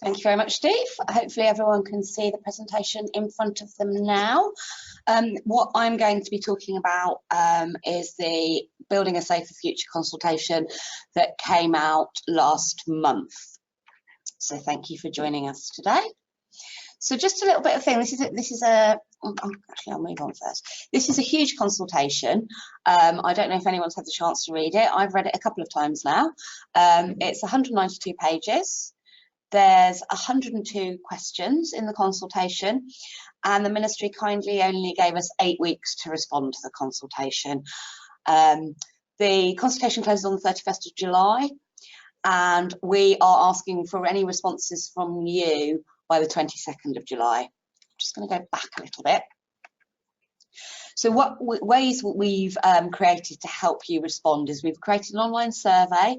Thank you very much, Steve. Hopefully everyone can see the presentation in front of them now. What I'm going to be talking about is the Building a Safer Future consultation that came out last month. So thank you for joining us today. So just a little bit of thing. Actually, I'll move on first. This is a huge consultation. I don't know if anyone's had the chance to read it. I've read it a couple of times now. It's 192 pages. There's 102 questions in the consultation, and the ministry kindly only gave us 8 weeks to respond to the consultation. The consultation closes on the 31st of July, and we are asking for any responses from you by the 22nd of July. I'm just going to go back a little bit. So what ways we've created to help you respond is we've created an online survey,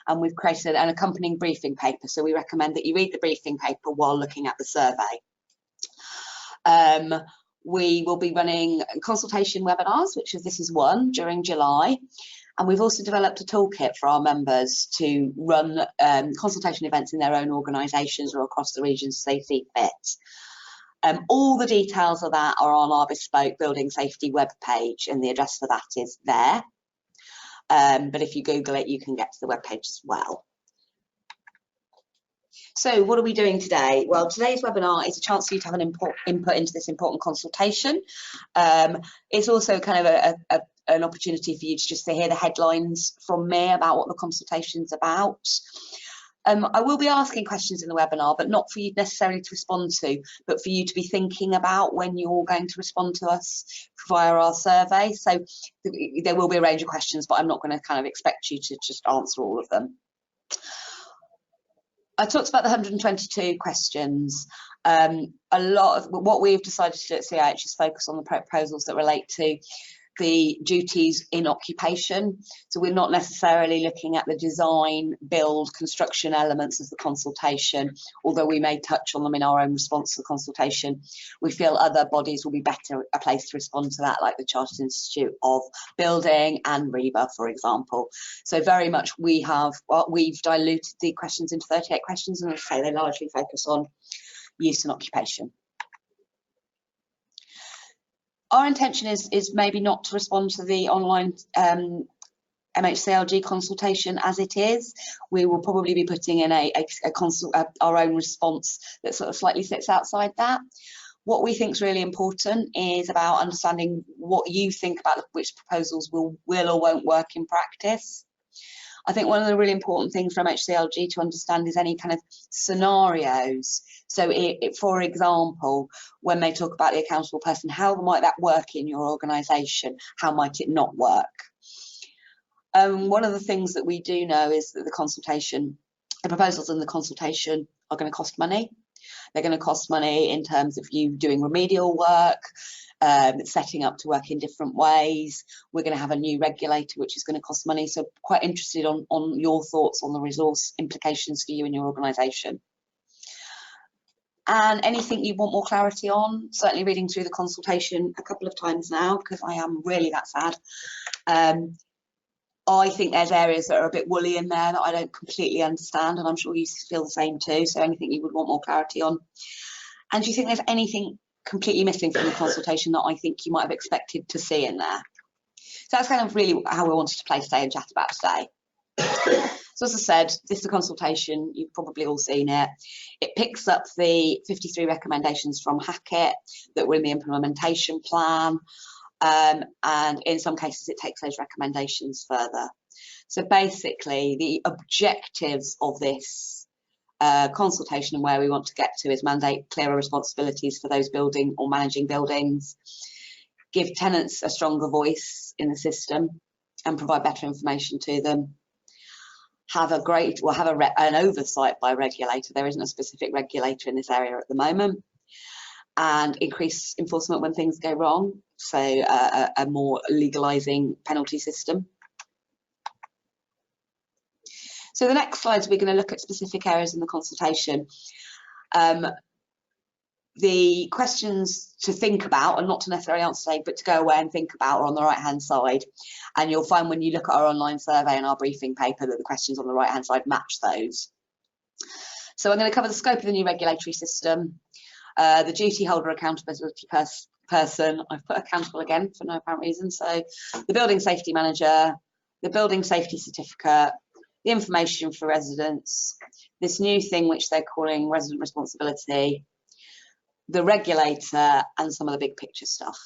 and we've created an accompanying briefing paper. So we recommend that you read the briefing paper while looking at the survey. We will be running consultation webinars, this is one, during July. And we've also developed a toolkit for our members to run consultation events in their own organisations or across the regions as they see fit. All the details of that are on our bespoke building safety webpage, and the address for that is there. But if you Google it, you can get to the webpage as well. So what are we doing today? Well, today's webinar is a chance for you to have an input into this important consultation. It's also kind of an opportunity for you to just to hear the headlines from me about what the consultation's about. I will be asking questions in the webinar, but not for you necessarily to respond to, but for you to be thinking about when you're going to respond to us via our survey. So there will be a range of questions, but I'm not going to kind of expect you to just answer all of them. I talked about the 122 questions. A lot of what we've decided to do at CIH is focus on the proposals that relate to the duties in occupation. So we're not necessarily looking at the design, build, construction elements of the consultation, although we may touch on them in our own response to the consultation. We feel other bodies will be better placed to respond to that, like the Chartered Institute of Building and REBA, for example. So very much we've diluted the questions into 38 questions, and as I say, they largely focus on use and occupation. Our intention is maybe not to respond to the online MHCLG consultation as it is. We will probably be putting in our own response that sort of slightly sits outside that. What we think is really important is about understanding what you think about which proposals will or won't work in practice. I think one of the really important things for MHCLG to understand is any kind of scenarios. So for example, when they talk about the accountable person, how might that work in your organisation? How might it not work? One of the things that we do know is that the proposals in the consultation are going to cost money. They're going to cost money in terms of you doing remedial work, setting up to work in different ways. We're going to have a new regulator, which is going to cost money. So quite interested on your thoughts on the resource implications for you and your organisation. And anything you want more clarity on, certainly reading through the consultation a couple of times now, because I am really that sad. I think there's areas that are a bit woolly in there that I don't completely understand, and I'm sure you feel the same too. So anything you would want more clarity on. And do you think there's anything completely missing from the consultation that I think you might have expected to see in there? So that's kind of really how we wanted to play today and chat about today. So as I said, this is a consultation, you've probably all seen it. It picks up the 53 recommendations from Hackitt that were in the implementation plan, and in some cases it takes those recommendations further. So basically the objectives of this consultation and where we want to get to is mandate clearer responsibilities for those building or managing buildings, give tenants a stronger voice in the system and provide better information to them, have an oversight by a regulator. There isn't a specific regulator in this area at the moment, and increase enforcement when things go wrong. So a more legalising penalty system. So the next slides, we're going to look at specific areas in the consultation. The questions to think about, and not to necessarily answer today, but to go away and think about, are on the right hand side. And you'll find when you look at our online survey and our briefing paper that the questions on the right hand side match those. So I'm going to cover the scope of the new regulatory system, the duty holder accountability person. I've put accountable again for no apparent reason. So the building safety manager, the building safety certificate, the information for residents, this new thing which they're calling resident responsibility, the regulator, and some of the big picture stuff.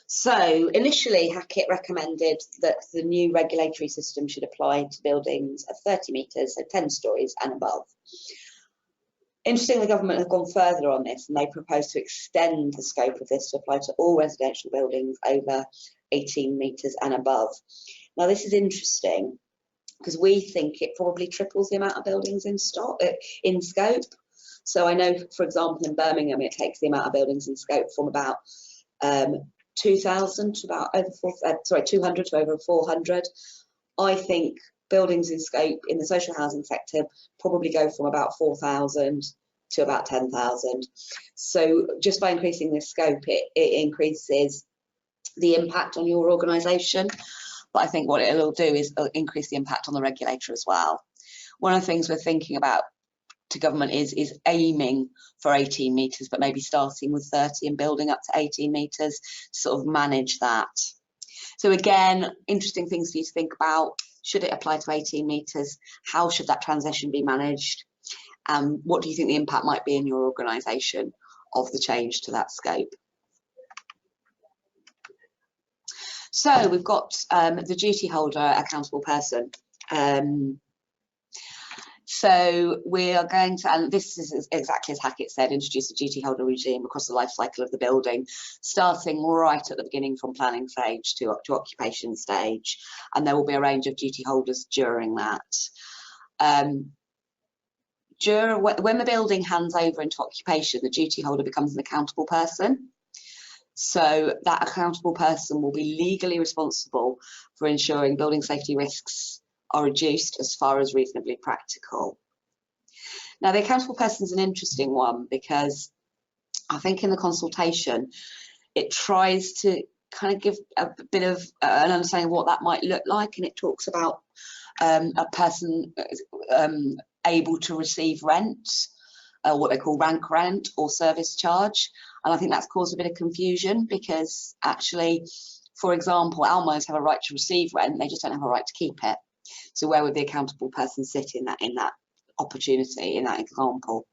So initially, Hackitt recommended that the new regulatory system should apply to buildings of 30 metres, so 10 stories and above. Interestingly, the government have gone further on this, and they propose to extend the scope of this to apply to all residential buildings over 18 metres and above. Now, this is interesting because we think it probably triples the amount of buildings in scope. So I know, for example, in Birmingham, it takes the amount of buildings in scope from about 2,000 to about over 200 to over 400. I think buildings in scope in the social housing sector probably go from about 4,000 to about 10,000. So just by increasing the scope, it increases the impact on your organisation. But I think what it'll do is increase the impact on the regulator as well. One of the things we're thinking about to government is aiming for 18 metres, but maybe starting with 30 and building up to 18 metres to sort of manage that. So again, interesting things for you to think about. Should it apply to 18 metres? How should that transition be managed? What do you think the impact might be in your organisation of the change to that scope? So we've got the duty holder accountable person. So we are going to, and this is exactly as Hackitt said, introduce a duty holder regime across the life cycle of the building, starting right at the beginning from planning stage to occupation stage, and there will be a range of duty holders during that. When the building hands over into occupation, the duty holder becomes an accountable person. So that accountable person will be legally responsible for ensuring building safety risks are reduced as far as reasonably practical. Now, the accountable person is an interesting one because I think in the consultation, it tries to kind of give a bit of an understanding of what that might look like, and it talks about a person able to receive rent, what they call rank rent or service charge. And I think that's caused a bit of confusion because actually, for example, Almos have a right to receive rent, they just don't have a right to keep it. So where would the accountable person sit in that opportunity, in that example?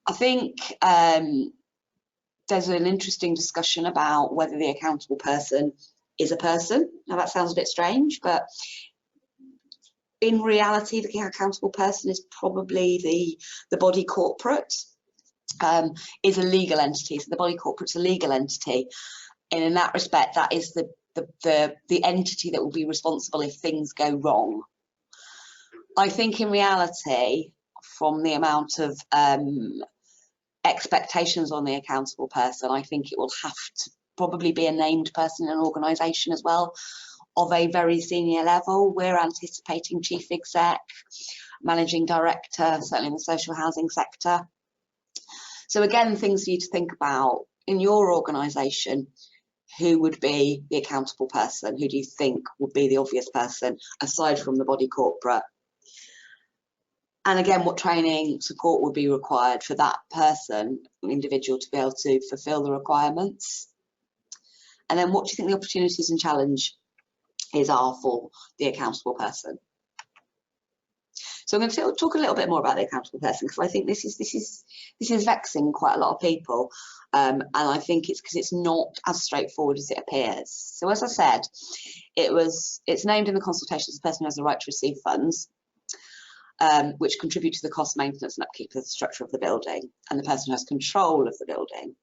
I think there's an interesting discussion about whether the accountable person is a person. Now that sounds a bit strange, but in reality, the accountable person is probably the body corporate, is a legal entity. So the body corporate's a legal entity, and in that respect, that is the entity that will be responsible if things go wrong. I think in reality, from the amount of expectations on the accountable person, I think it will have to probably be a named person in an organisation as well, of a very senior level. We're anticipating chief exec, managing director, certainly in the social housing sector. So again, things for you to think about in your organisation. Who would be the accountable person? Who do you think would be the obvious person aside from the body corporate? And again, what training support would be required for that person, individual, to be able to fulfill the requirements? And then what do you think the opportunities and challenges are for the accountable person? So I'm going to talk a little bit more about the accountable person because I think this is vexing quite a lot of people, and I think it's because it's not as straightforward as it appears. So as I said, it's named in the consultation as the person who has the right to receive funds, which contribute to the cost, maintenance and upkeep of the structure of the building, and the person who has control of the building.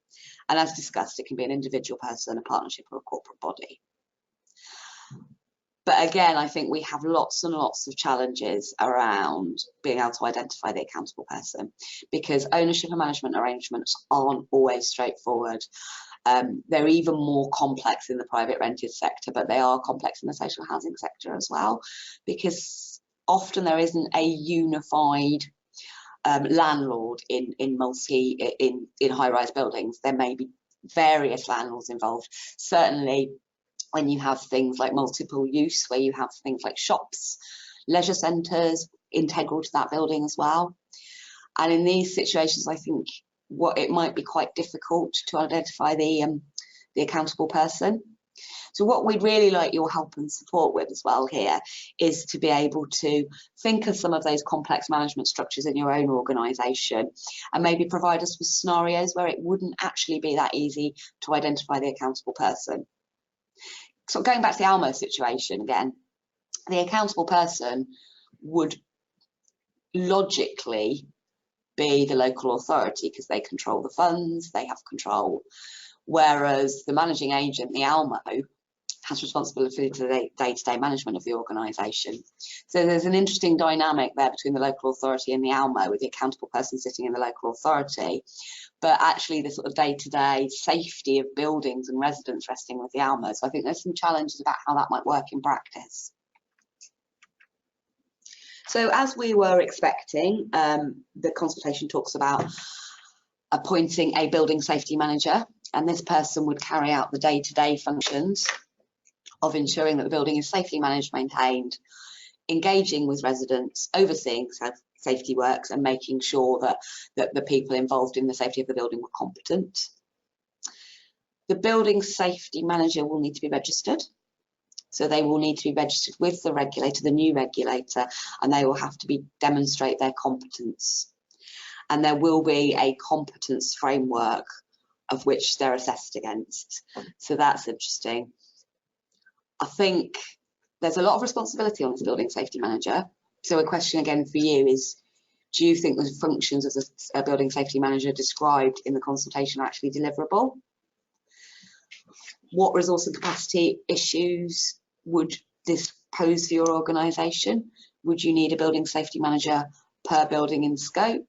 And as discussed, it can be an individual person, a partnership or a corporate body. But again, I think we have lots and lots of challenges around being able to identify the accountable person because ownership and management arrangements aren't always straightforward. They're even more complex in the private rented sector, but they are complex in the social housing sector as well, because often there isn't a unified landlord in high-rise buildings. There may be various landlords involved. Certainly, when you have things like multiple use, where you have things like shops, leisure centres, integral to that building as well. And in these situations, I think it might be quite difficult to identify the accountable person. So what we'd really like your help and support with as well here is to be able to think of some of those complex management structures in your own organisation and maybe provide us with scenarios where it wouldn't actually be that easy to identify the accountable person. So going back to the Almo situation again, the accountable person would logically be the local authority because they control the funds, they have control, whereas the managing agent, the Almo, has responsibility for the day-to-day management of the organisation. So there's an interesting dynamic there between the local authority and the Almo, with the accountable person sitting in the local authority, but actually the sort of day-to-day safety of buildings and residents resting with the Almo. So I think there's some challenges about how that might work in practice. So as we were expecting, the consultation talks about appointing a building safety manager, and this person would carry out the day-to-day functions of ensuring that the building is safely managed, maintained, engaging with residents, overseeing safety works, and making sure that the people involved in the safety of the building were competent. The building safety manager will need to be registered. So they will need to be registered with the regulator, the new regulator, and they will have to demonstrate their competence. And there will be a competence framework of which they're assessed against. So that's interesting. I think there's a lot of responsibility on this building safety manager. So a question again for you is, do you think the functions of a building safety manager described in the consultation are actually deliverable? What resource and capacity issues would this pose for your organisation? Would you need a building safety manager per building in scope?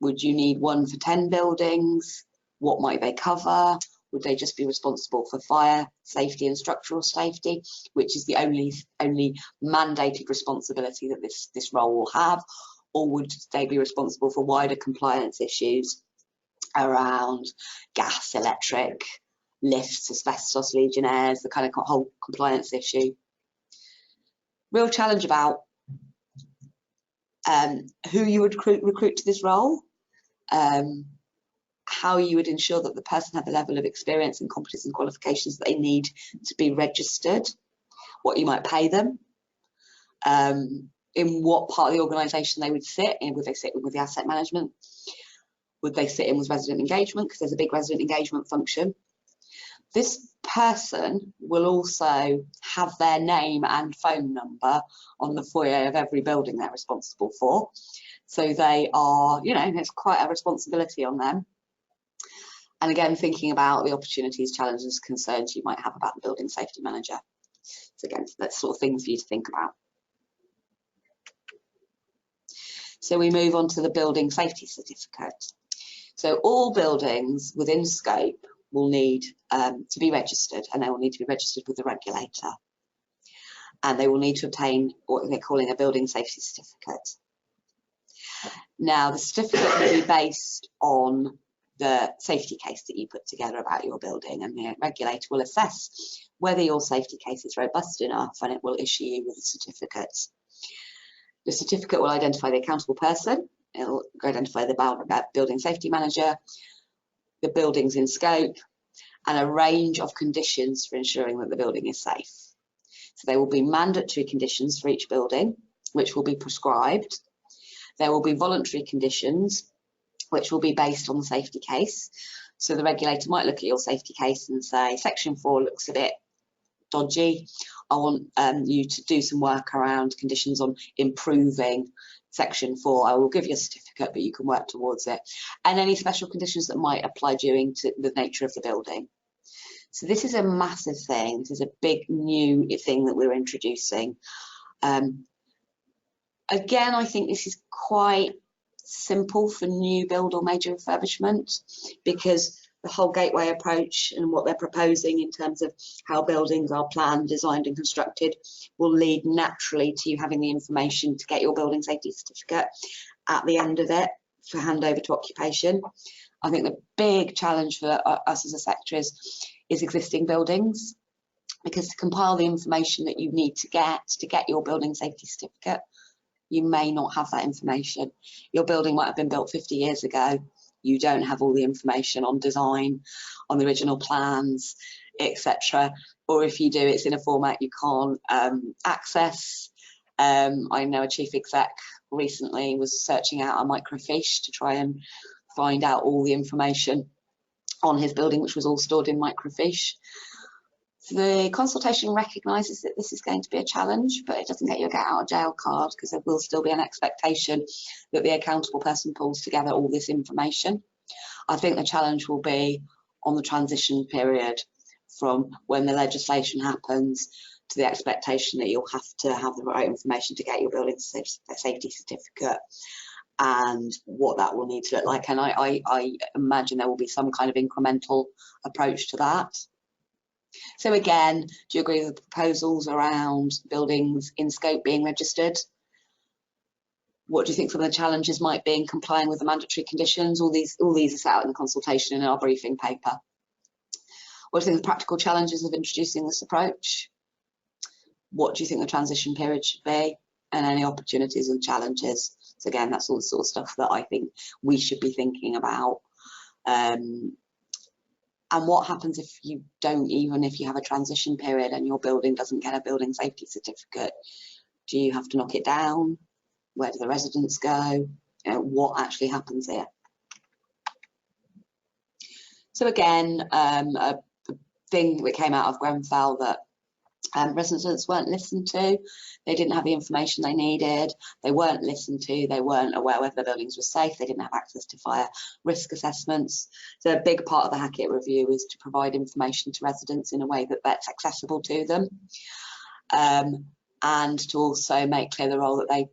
Would you need one for 10 buildings? What might they cover? Would they just be responsible for fire safety and structural safety, which is the only mandated responsibility that this role will have? Or would they be responsible for wider compliance issues around gas, electric, lifts, asbestos, legionnaires, the kind of whole compliance issue? Real challenge about who you would recruit to this role, how you would ensure that the person had the level of experience and competence and qualifications that they need to be registered, what you might pay them, in what part of the organisation they would sit in. Would they sit with the asset management? Would they sit in with resident engagement, because there's a big resident engagement function? This person will also have their name and phone number on the foyer of every building they're responsible for. So they are, there's quite a responsibility on them. And again, thinking about the opportunities, challenges, concerns you might have about the building safety manager. So again, that's sort of things for you to think about. So we move on to the building safety certificate. So all buildings within scope will need to be registered, and they will need to be registered with the regulator. And they will need to obtain what they're calling a building safety certificate. Now, the certificate will be based on the safety case that you put together about your building, and the regulator will assess whether your safety case is robust enough, and it will issue you with a certificate. The certificate will identify the accountable person, it will identify the building safety manager, the buildings in scope, and a range of conditions for ensuring that the building is safe. So there will be mandatory conditions for each building, which will be prescribed. There will be voluntary conditions, which will be based on the safety case. So the regulator might look at your safety case and say, section 4 looks a bit dodgy. I want you to do some work around conditions on improving section 4. I will give you a certificate, but you can work towards it. And any special conditions that might apply due to the nature of the building. So this is a massive thing. This is a big new thing that we're introducing. Again, I think this is quite simple for new build or major refurbishment, because the whole gateway approach and what they're proposing in terms of how buildings are planned, designed and constructed will lead naturally to you having the information to get your building safety certificate at the end of it for handover to occupation. I think the big challenge for us as a sector is existing buildings, because to compile the information that you need to get your building safety certificate You may not have that information. Your building might have been built 50 years ago. You don't have all the information on design, on the original plans, etc. Or if you do, it's in a format you can't access. I know a chief exec recently was searching out a microfiche to try and find out all the information on his building, which was all stored in microfiche. The consultation recognises that this is going to be a challenge, but it doesn't get you a get out of jail card, because there will still be an expectation that the accountable person pulls together all this information. I think the challenge will be on the transition period from when the legislation happens to the expectation that you'll have to have the right information to get your building safety certificate, and what that will need to look like. And I imagine there will be some kind of incremental approach to that. So again, do you agree with the proposals around buildings in scope being registered? What do you think some of the challenges might be in complying with the mandatory conditions? All these are set out in the consultation in our briefing paper. What do you think the practical challenges of introducing this approach? What do you think the transition period should be? And any opportunities and challenges? So again, that's all the sort of stuff that I think we should be thinking about. And what happens if you don't, even if you have a transition period and your building doesn't get a building safety certificate? Do you have to knock it down? Where do the residents go? You know, what actually happens here? So again, a thing that came out of Grenfell that residents weren't listened to. They didn't have the information they needed. They weren't listened to. They weren't aware whether the buildings were safe. They didn't have access to fire risk assessments. So a big part of the Hackitt review is to provide information to residents in a way that's accessible to them, and to also make clear the role that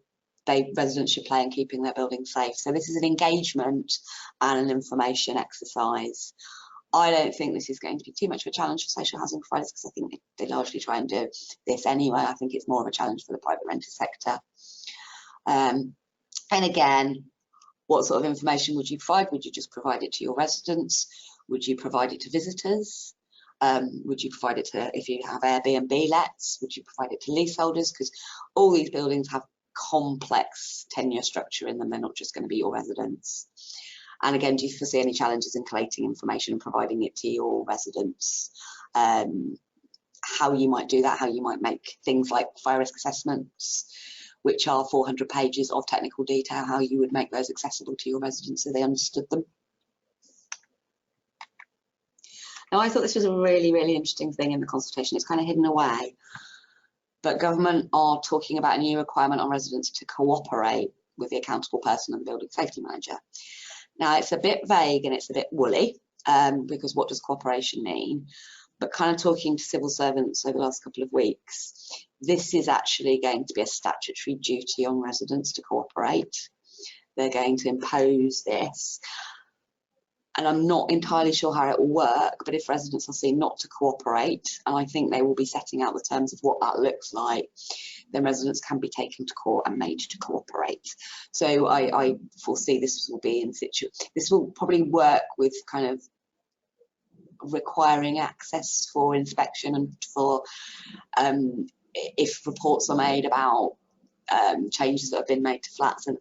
residents should play in keeping their buildings safe. So this is an engagement and an information exercise. I don't think this is going to be too much of a challenge for social housing providers, because I think they largely try and do this anyway. I think it's more of a challenge for the private renter sector. And again, what sort of information would you provide? Would you just provide it to your residents? Would you provide it to visitors? Would you provide it to, if you have Airbnb lets, would you provide it to leaseholders? Because all these buildings have complex tenure structure in them. They're not just going to be your residents. And again, do you foresee any challenges in collating information and providing it to your residents? How you might do that, how you might make things like fire risk assessments, which are 400 pages of technical detail, how you would make those accessible to your residents so they understood them. Now, I thought this was a really, really interesting thing in the consultation. It's kind of hidden away, but government are talking about a new requirement on residents to cooperate with the accountable person and the building safety manager. Now, it's a bit vague and it's a bit woolly, because what does cooperation mean? But kind of talking to civil servants over the last couple of weeks, this is actually going to be a statutory duty on residents to cooperate. They're going to impose this. And I'm not entirely sure how it will work, but if residents are seen not to cooperate, and I think they will be setting out the terms of what that looks like, then residents can be taken to court and made to cooperate. So I foresee this will be in situ. This will probably work with kind of requiring access for inspection and for if reports are made about changes that have been made to flats, and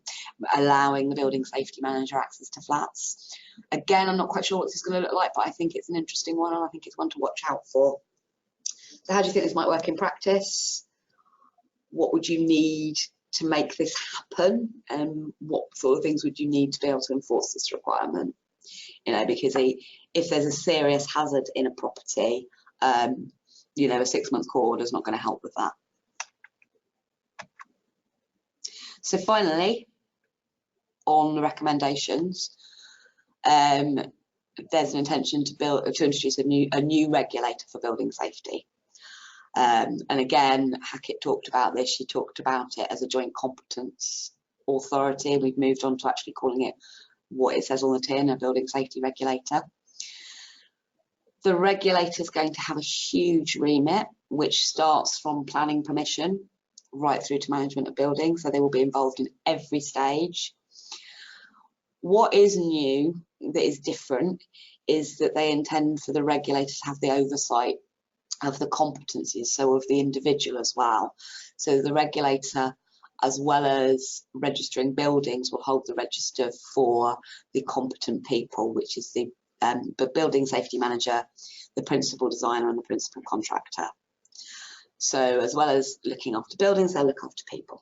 allowing the building safety manager access to flats. Again, I'm not quite sure what this is going to look like, but I think it's an interesting one, and I think it's one to watch out for. So how do you think this might work in practice? What would you need to make this happen? And what sort of things would you need to be able to enforce this requirement? You know, because if there's a serious hazard in a property, you know, a 6-month court order is not going to help with that. So finally, on the recommendations, there's an intention to introduce a new regulator for building safety. And again, Hackitt talked about this. She talked about it as a joint competence authority. We've moved on to actually calling it what it says on the tin, a building safety regulator. The regulator is going to have a huge remit, which starts from planning permission right through to management of buildings, so they will be involved in every stage. What is new, that is different, is that they intend for the regulator to have the oversight of the competencies, so of the individual as well. So the regulator as well as registering buildings, will hold the register for the competent people, which is the building safety manager, the principal designer and the principal contractor. So as well as looking after buildings, they'll look after people.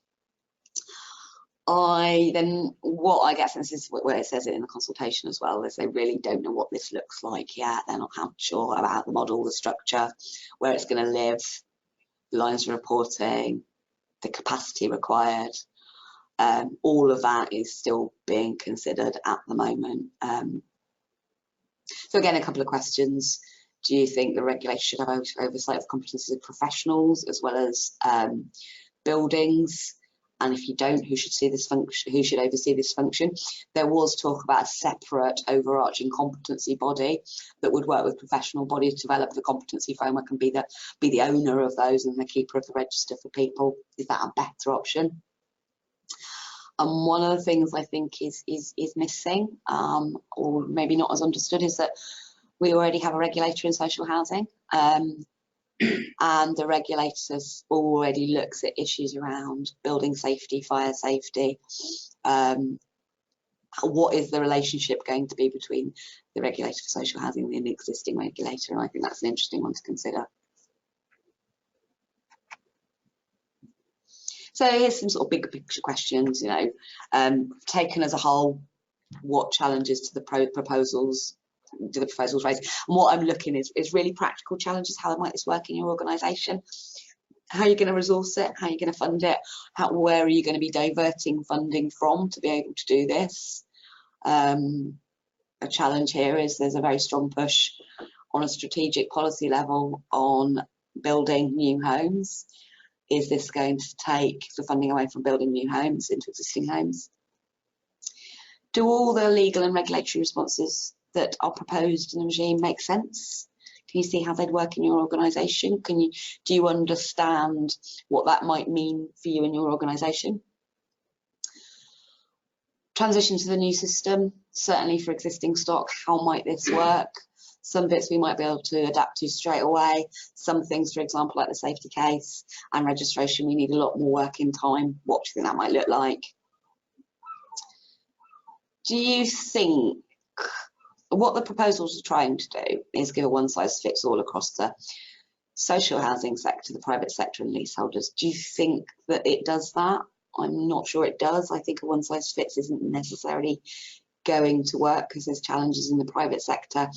What I get from this is where it says it in the consultation as well, is they really don't know what this looks like yet. They're not sure about the model, the structure, where it's going to live, the lines of reporting, the capacity required. All of that is still being considered at the moment. So again, a couple of questions. Do you think the regulator should have oversight of competencies of professionals as well as buildings? And if you don't, who should see this function? Who should oversee this function? There was talk about a separate overarching competency body that would work with professional bodies to develop the competency framework and be the owner of those and the keeper of the register for people. Is that a better option? And one of the things I think is missing, or maybe not as understood, is that we already have a regulator in social housing. And the regulators already looks at issues around building safety, fire safety. What is the relationship going to be between the regulator for social housing and the existing regulator? And I think that's an interesting one to consider. So here's some sort of bigger picture questions, taken as a whole, what challenges to the proposals do the proposals raise? And what I'm looking is really practical challenges. How might this work in your organisation? How are you going to resource it? How are you going to fund it? Where are you going to be diverting funding from to be able to do this? A challenge here is there's a very strong push on a strategic policy level on building new homes. Is this going to take the funding away from building new homes into existing homes? Do all the legal and regulatory responses that are proposed in the regime make sense? Can you see how they'd work in your organisation? Do you understand what that might mean for you in your organisation? Transition to the new system, certainly for existing stock, how might this work? Some bits we might be able to adapt to straight away. Some things, for example, like the safety case and registration, we need a lot more work in time. What do you think that might look like? Do you think what the proposals are trying to do is give a one-size-fits-all across the social housing sector, the private sector and leaseholders? Do you think that it does that? I'm not sure it does. I think a one-size-fits isn't necessarily going to work because there's challenges in the private sector,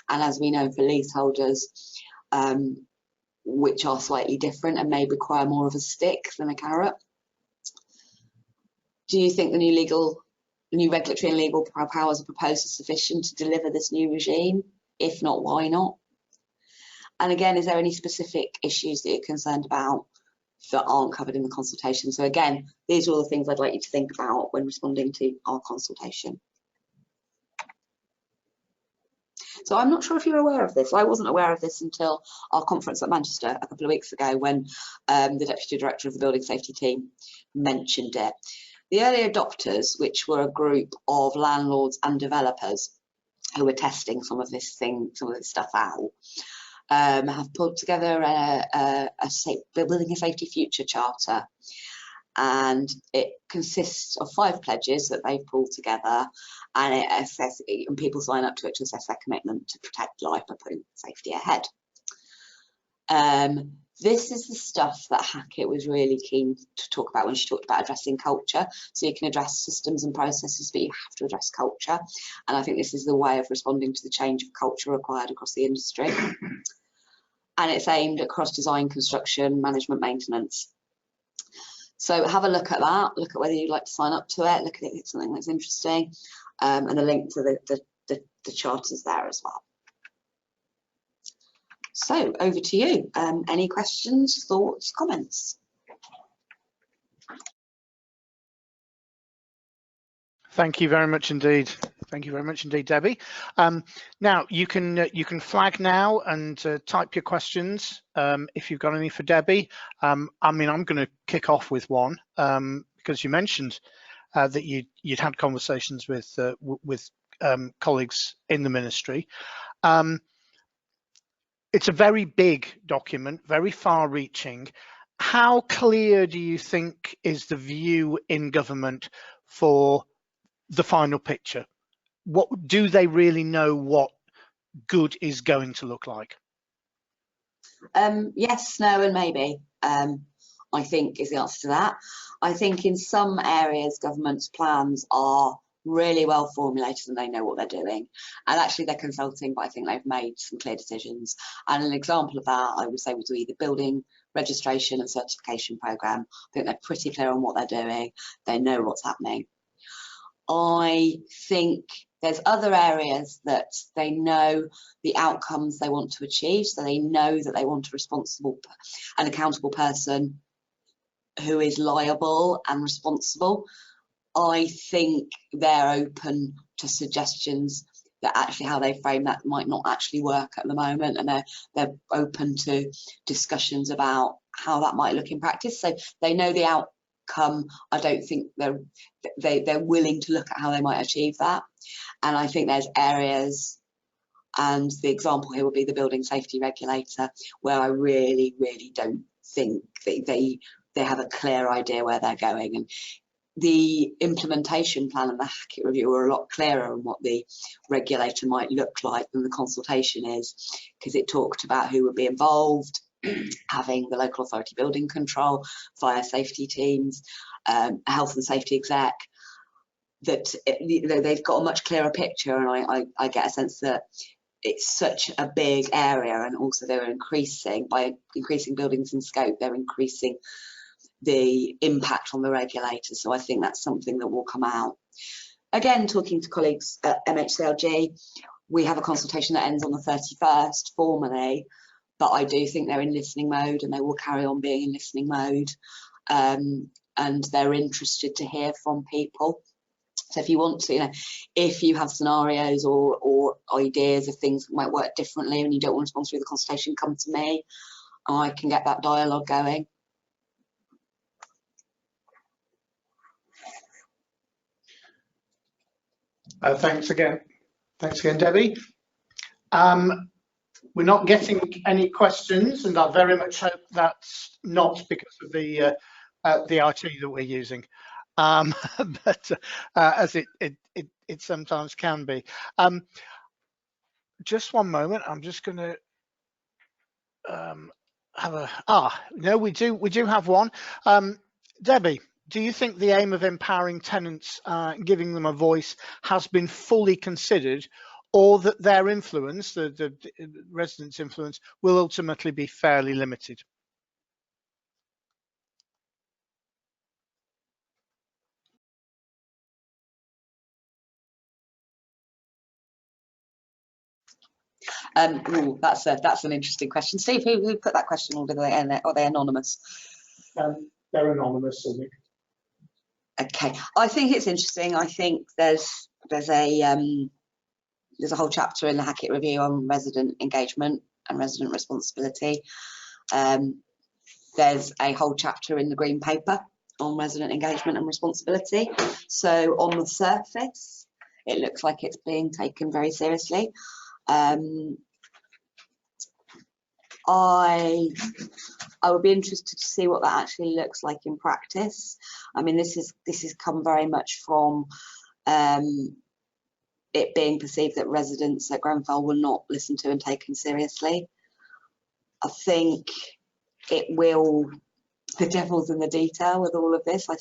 and as we know, for leaseholders, which are slightly different and may require more of a stick than a carrot. Do you think the new regulatory and legal powers proposed are sufficient to deliver this new regime? If not, why not? And again, is there any specific issues that you're concerned about that aren't covered in the consultation? So again, these are all the things I'd like you to think about when responding to our consultation. So I'm not sure if you're aware of this. I wasn't aware of this until our conference at Manchester a couple of weeks ago when the Deputy Director of the Building Safety team mentioned it. The early adopters, which were a group of landlords and developers who were testing some of this stuff out, have put together a Building a Safety Future Charter, and it consists of 5 pledges that they've pulled together, and and people sign up to it to assess their commitment to protect life and putting safety ahead. This is the stuff that Hackitt was really keen to talk about when she talked about addressing culture. So you can address systems and processes, but you have to address culture. And I think this is the way of responding to the change of culture required across the industry. And it's aimed at cross-design, construction, management, maintenance. So have a look at that, look at whether you'd like to sign up to it, look at it if it's something that's interesting, and the link to the charters there as well. So over to you. Any questions, thoughts, comments? Thank you very much indeed. Thank you very much indeed, Debbie. Now you can flag now and type your questions if you've got any for Debbie. I mean, I'm going to kick off with one because you mentioned that you'd had conversations with colleagues in the ministry. It's a very big document, very far-reaching, how clear do you think is the view in government for the final picture? What do they really know what good is going to look like? Yes, no, and maybe. I think is the answer to that. I think in some areas, government's plans are really well formulated and they know what they're doing. And actually they're consulting, but I think they've made some clear decisions. And an example of that, I would say, would be the building registration and certification programme. I think they're pretty clear on what they're doing. They know what's happening. I think there's other areas that they know the outcomes they want to achieve. So they know that they want a responsible and accountable person who is liable and responsible. I think they're open to suggestions that actually how they frame that might not actually work at the moment, and they're open to discussions about how that might look in practice. So they know the outcome. I don't think they're willing to look at how they might achieve that. And I think there's areas, and the example here would be the building safety regulator, where I really don't think they have a clear idea where they're going. And the implementation plan and the Hackitt review are a lot clearer on what the regulator might look like than the consultation is, because it talked about who would be involved, having the local authority building control, fire safety teams, health and safety exec, that they've got a much clearer picture. And I get a sense that it's such a big area, and also they're increasing, by increasing buildings in scope, they're increasing the impact on the regulator. So I think that's something that will come out. Again, talking to colleagues at MHCLG, we have a consultation that ends on the 31st formally, but I do think they're in listening mode, and they will carry on being in listening mode, and they're interested to hear from people. So if you want to, if you have scenarios or ideas of things that might work differently and you don't want to respond through the consultation, come to me. I can get that dialogue going. Thanks again, Debbie. We're not getting any questions, and I very much hope that's not because of the IT that we're using, but as it sometimes can be. Just one moment. I'm just going to have a no. We do have one. Debbie, do you think the aim of empowering tenants, giving them a voice, has been fully considered, or that their influence, the residents' influence, will ultimately be fairly limited? That's an interesting question. Steve, who put that question, or are they anonymous? They're anonymous. Okay, I think it's interesting. I think there's a whole chapter in the Hackitt review on resident engagement and resident responsibility. There's a whole chapter in the green paper on resident engagement and responsibility. So on the surface, it looks like it's being taken very seriously. I would be interested to see what that actually looks like in practice. I mean, this has come very much from it being perceived that residents at Grenfell were not listened to and taken seriously. I think the devil's in the detail with all of this. I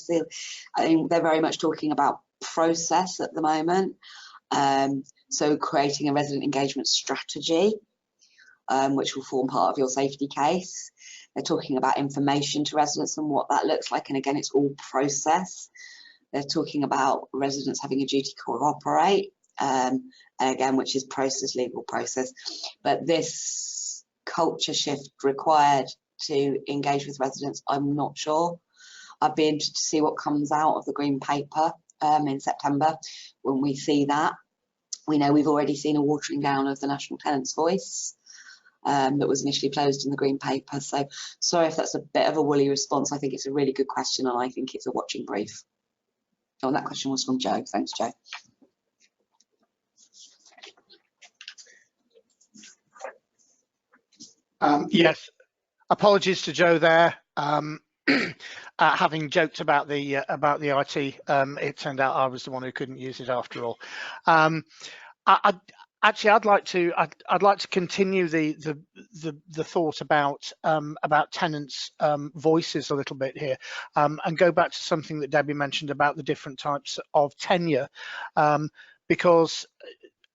think they're very much talking about process at the moment. So creating a resident engagement strategy, which will form part of your safety case. They're talking about information to residents and what that looks like. And again, it's all process. They're talking about residents having a duty to cooperate, again, which is process, legal process. But this culture shift required to engage with residents, I'm not sure. I'd be interested to see what comes out of the green paper in September. When we see that, we know we've already seen a watering down of the National Tenants' Voice that was initially closed in the green paper. So sorry if that's a bit of a woolly response. I think it's a really good question, and I think it's a watching brief. Oh, and that question was from Joe. Thanks, Joe. Yes, apologies to Joe there. Having joked about the IT, it turned out I was the one who couldn't use it after all. I'd like to continue the thought about tenants' voices a little bit here, and go back to something that Debbie mentioned about the different types of tenure, because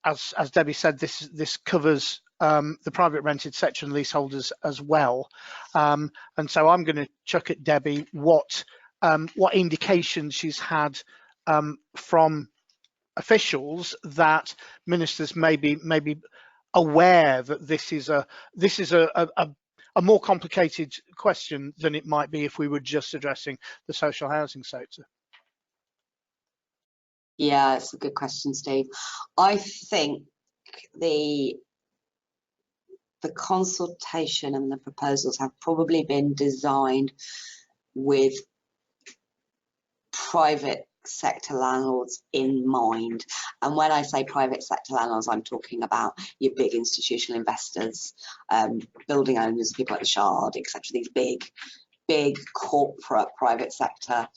as Debbie said, this covers the private rented section leaseholders as well, and so I'm going to chuck at Debbie what indications she's had from officials that ministers may be aware that this is a more complicated question than it might be if we were just addressing the social housing sector. Yeah, it's a good question, Steve. I think the consultation and the proposals have probably been designed with private sector landlords in mind. And when I say private sector landlords, I'm talking about your big institutional investors, building owners, people like the Shard, etc. These big corporate private sector,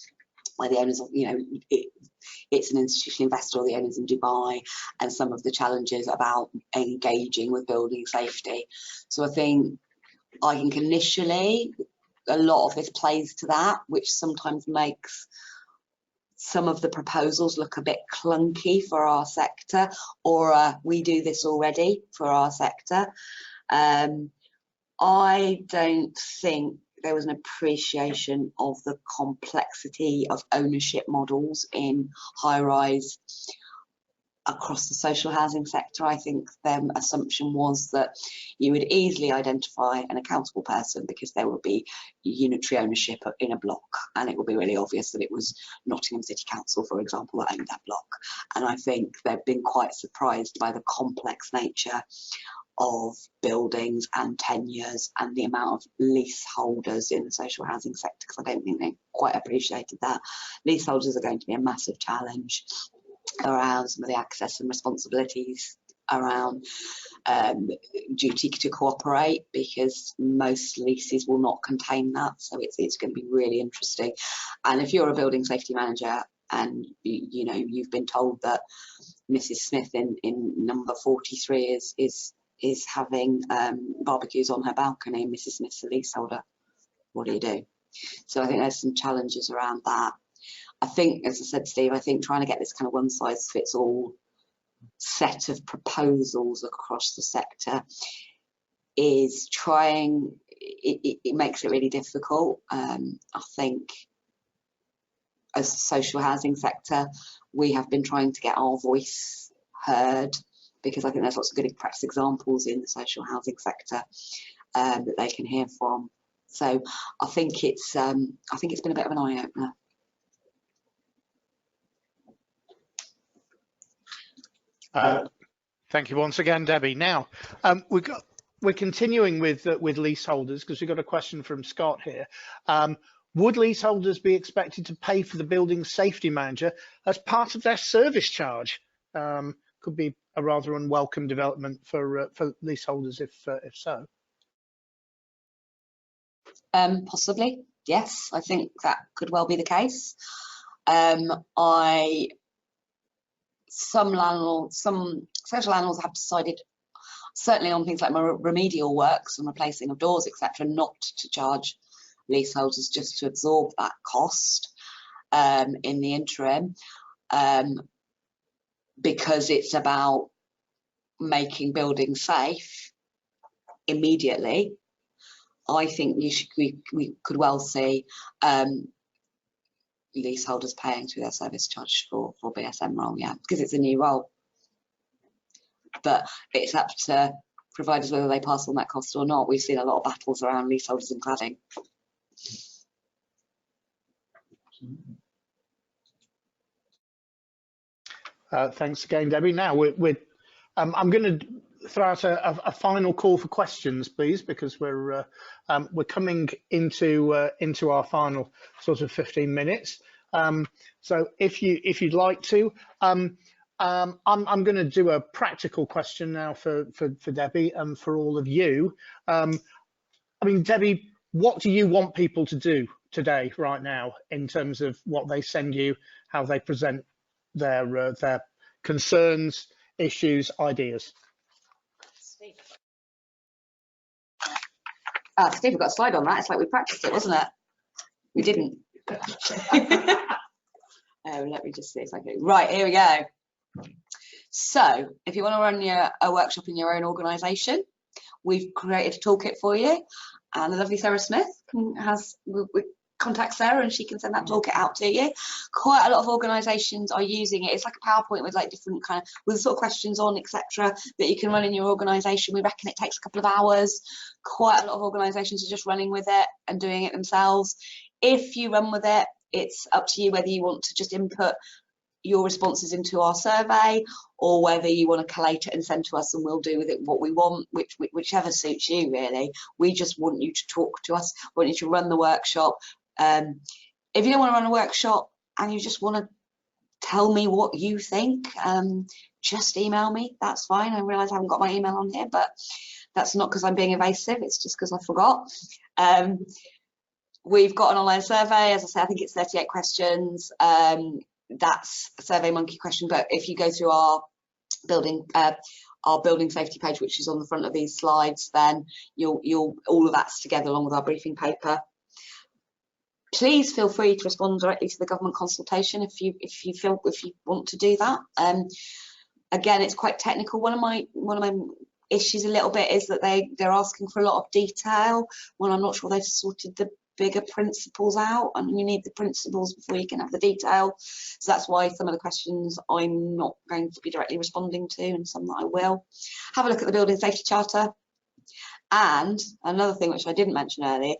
where the owners, it's an institutional investor, or the owners in Dubai, and some of the challenges about engaging with building safety. So I think initially a lot of this plays to that, which sometimes makes some of the proposals look a bit clunky for our sector, or we do this already for our sector. I don't think there was an appreciation of the complexity of ownership models in high-rise across the social housing sector. I think their assumption was that you would easily identify an accountable person because there would be unitary ownership in a block, and it would be really obvious that it was Nottingham City Council, for example, that owned that block. And I think they've been quite surprised by the complex nature of buildings and tenures and the amount of leaseholders in the social housing sector, because I don't think they quite appreciated that. Leaseholders are going to be a massive challenge around some of the access and responsibilities around duty to cooperate, because most leases will not contain that. So it's going to be really interesting. And if you're a building safety manager and you've been told that Mrs. Smith in number 43 is having barbecues on her balcony, and Mrs. Smith's a leaseholder, what do you do? So I think there's some challenges around that. I think, as I said, Steve, I think trying to get this kind of one-size-fits-all set of proposals across the sector is it makes it really difficult. I think as a social housing sector, we have been trying to get our voice heard, because I think there's lots of good practice examples in the social housing sector that they can hear from. So I think it's been a bit of an eye-opener. Thank you once again, Debbie. Now we're continuing with leaseholders, because we've got a question from Scott here. Would leaseholders be expected to pay for the building safety manager as part of their service charge? Could be a rather unwelcome development for leaseholders if so. Possibly, yes. I think that could well be the case. Some social landlords have decided, certainly on things like remedial works and replacing of doors, etc., not to charge leaseholders, just to absorb that cost in the interim, because it's about making buildings safe immediately. I think we could well see leaseholders paying through their service charge for BSM role, yeah, because it's a new role. But it's up to providers whether they pass on that cost or not. We've seen a lot of battles around leaseholders and cladding. Thanks again, Debbie. Now I'm going to throw out a final call for questions, please, because we're coming into our final sort of 15 minutes. So if you'd like to, I'm going to do a practical question now for Debbie and for all of you. I mean, Debbie, what do you want people to do today, right now, in terms of what they send you, how they present their concerns, issues, ideas? Steve, we've got a slide on that. It's like we practiced it, wasn't it? We didn't. Let me just see if I can. Right, here we go. So if you want to run a workshop in your own organisation, we've created a toolkit for you, and the lovely Sarah Smith we contact Sarah and she can send that toolkit out to you. Quite a lot of organisations are using it. It's like a PowerPoint with like different with sort of questions on, etc., that you can run in your organisation. We reckon it takes a couple of hours. Quite a lot of organisations are just running with it and doing it themselves. If you run with it, it's up to you whether you want to just input your responses into our survey, or whether you want to collate it and send to us and we'll do with it what we want, whichever suits you, really. We just want you to talk to us, want you to run the workshop. If you don't want to run a workshop and you just want to tell me what you think, just email me. That's fine. I realise I haven't got my email on here, but that's not because I'm being evasive, it's just because I forgot. We've got an online survey. As I say, I think it's 38 questions. That's a SurveyMonkey question, but if you go through our building safety page, which is on the front of these slides, then you'll all of that's together along with our briefing paper. Please feel free to respond directly to the government consultation if you want to do that. Again, it's quite technical. One of my issues a little bit is that they're asking for a lot of detail when I'm not sure they've sorted the bigger principles out, and you need the principles before you can have the detail. So that's why some of the questions I'm not going to be directly responding to, and some that I will. Have a look at the Building Safety Charter. And another thing which I didn't mention earlier,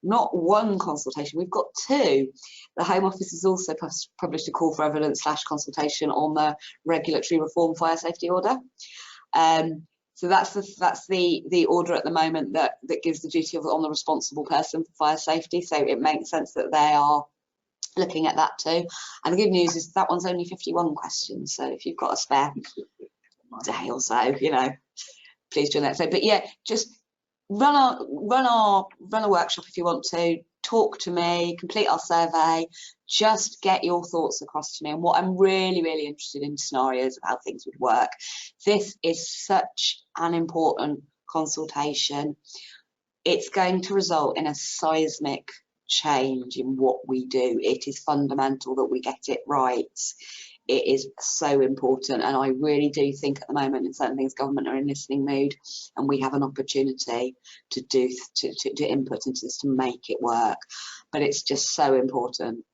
not one consultation, we've got two. The Home Office has also published a call for evidence / consultation on the regulatory reform fire safety order. So that's the order at the moment that gives the duty on the responsible person for fire safety. So it makes sense that they are looking at that too. And the good news is that one's only 51 questions. So if you've got a spare day or so, please join that. So, but yeah, just run a workshop if you want to. Talk to me, complete our survey, just get your thoughts across to me. And what I'm really, really interested in scenarios of how things would work. This is such an important consultation. It's going to result in a seismic change in what we do. It is fundamental that we get it right. It is so important, and I really do think at the moment in certain things government are in listening mood, and we have an opportunity to input into this to make it work. But it's just so important